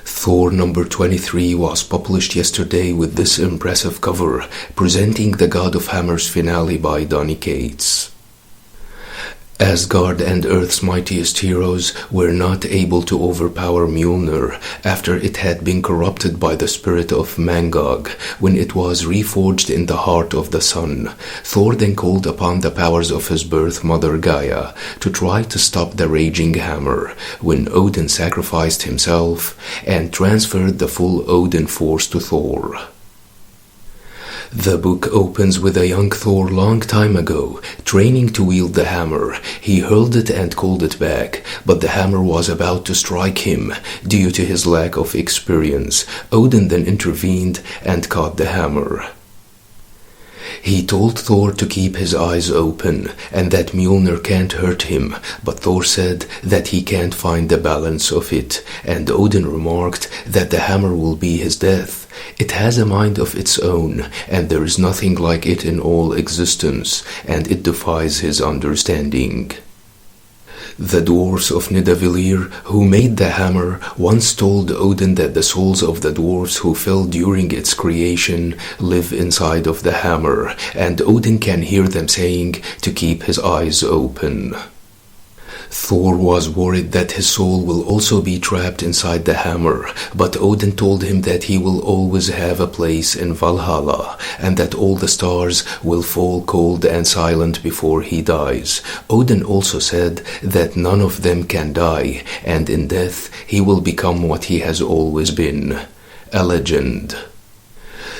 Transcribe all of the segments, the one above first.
Thor number 23 was published yesterday with this impressive cover, presenting the God of Hammers finale by Donny Cates. Asgard and Earth's mightiest heroes were not able to overpower Mjolnir after it had been corrupted by the spirit of Mangog when it was reforged in the heart of the sun. Thor then called upon the powers of his birth mother Gaia to try to stop the raging hammer, when Odin sacrificed himself and transferred the full Odin-Force to Thor. The book opens with a young Thor long time ago, training to wield the hammer. He hurled it and called it back, but the hammer was about to strike him due to his lack of experience. Odin then intervened and caught the hammer. He told Thor to keep his eyes open and that Mjolnir can't hurt him, but Thor said that he can't find the balance of it, and Odin remarked that the hammer will be his death. It has a mind of its own, and there is nothing like it in all existence, and it defies his understanding. The dwarfs of Nidavellir, who made the hammer, once told Odin that the souls of the dwarfs who fell during its creation live inside of the hammer, and Odin can hear them saying to keep his eyes open. Thor was worried that his soul will also be trapped inside the hammer, but Odin told him that he will always have a place in Valhalla, and that all the stars will fall cold and silent before he dies. Odin also said that none of them can die, and in death he will become what he has always been, a legend.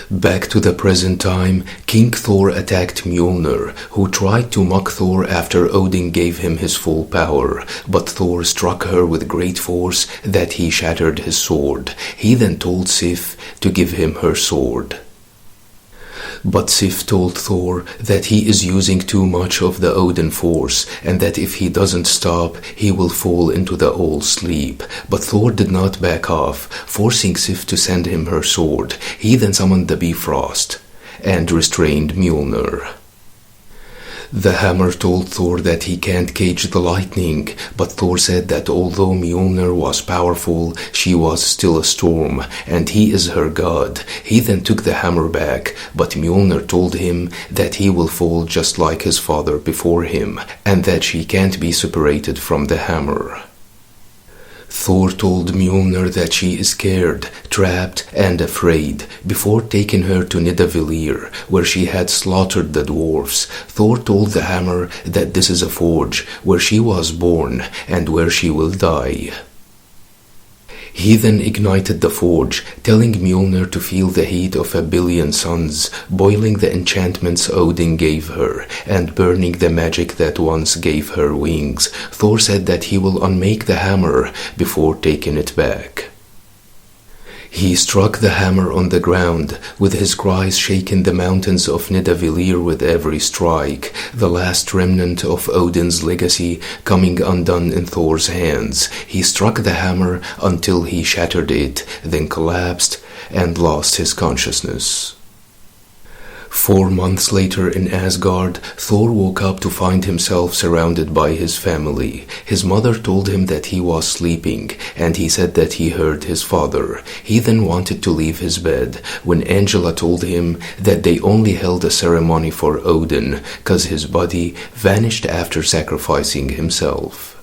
Back to the present time, King Thor attacked Mjolnir, who tried to mock Thor after Odin gave him his full power, but Thor struck her with great force that he shattered his sword. He then told Sif to give him her sword. But Sif told Thor that he is using too much of the Odin-Force, and that if he doesn't stop, he will fall into the old sleep. But Thor did not back off, forcing Sif to send him her sword. He then summoned the Bifrost and restrained Mjolnir. The hammer told Thor that he can't cage the lightning, but Thor said that although Mjolnir was powerful, she was still a storm, and he is her god. He then took the hammer back, but Mjolnir told him that he will fall just like his father before him, and that she can't be separated from the hammer. Thor told Mjolnir that she is scared, trapped, and afraid, before taking her to Nidavellir, where she had slaughtered the dwarfs. Thor told the hammer that this is a forge, where she was born, and where she will die. He then ignited the forge, telling Mjolnir to feel the heat of 1 billion suns, boiling the enchantments Odin gave her, and burning the magic that once gave her wings. Thor said that he will unmake the hammer before taking it back. He struck the hammer on the ground, with his cries shaking the mountains of Nidavellir with every strike, the last remnant of Odin's legacy coming undone in Thor's hands. He struck the hammer until he shattered it, then collapsed and lost his consciousness. 4 months later in Asgard, Thor woke up to find himself surrounded by his family. His mother told him that he was sleeping, and he said that he heard his father. He then wanted to leave his bed, when Angela told him that they only held a ceremony for Odin, cause his body vanished after sacrificing himself.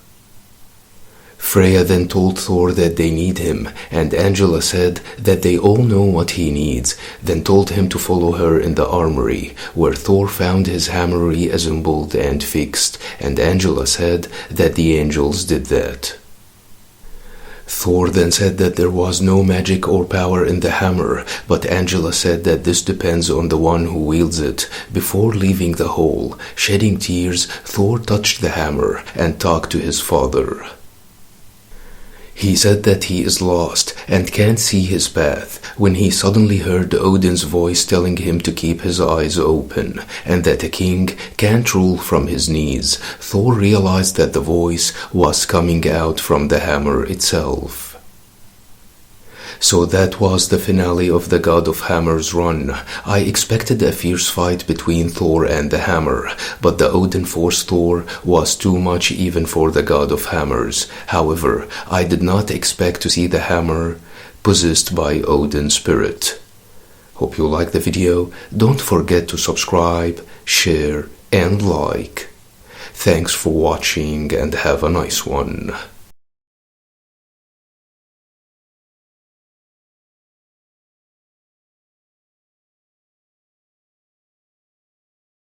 Freya then told Thor that they need him, and Angela said that they all know what he needs, then told him to follow her in the armory, where Thor found his hammer reassembled and fixed, and Angela said that the angels did that. Thor then said that there was no magic or power in the hammer, but Angela said that this depends on the one who wields it. Before leaving the hall, shedding tears, Thor touched the hammer and talked to his father. He said that he is lost and can't see his path, when he suddenly heard Odin's voice telling him to keep his eyes open, and that a king can't rule from his knees. Thor realized that the voice was coming out from the hammer itself. So that was the finale of the God of Hammers run. I expected a fierce fight between Thor and the hammer, but the Odin-Force Thor was too much even for the God of Hammers. However, I did not expect to see the hammer possessed by Odin's spirit. Hope you liked the video. Don't forget to subscribe, share, and like. Thanks for watching and have a nice one.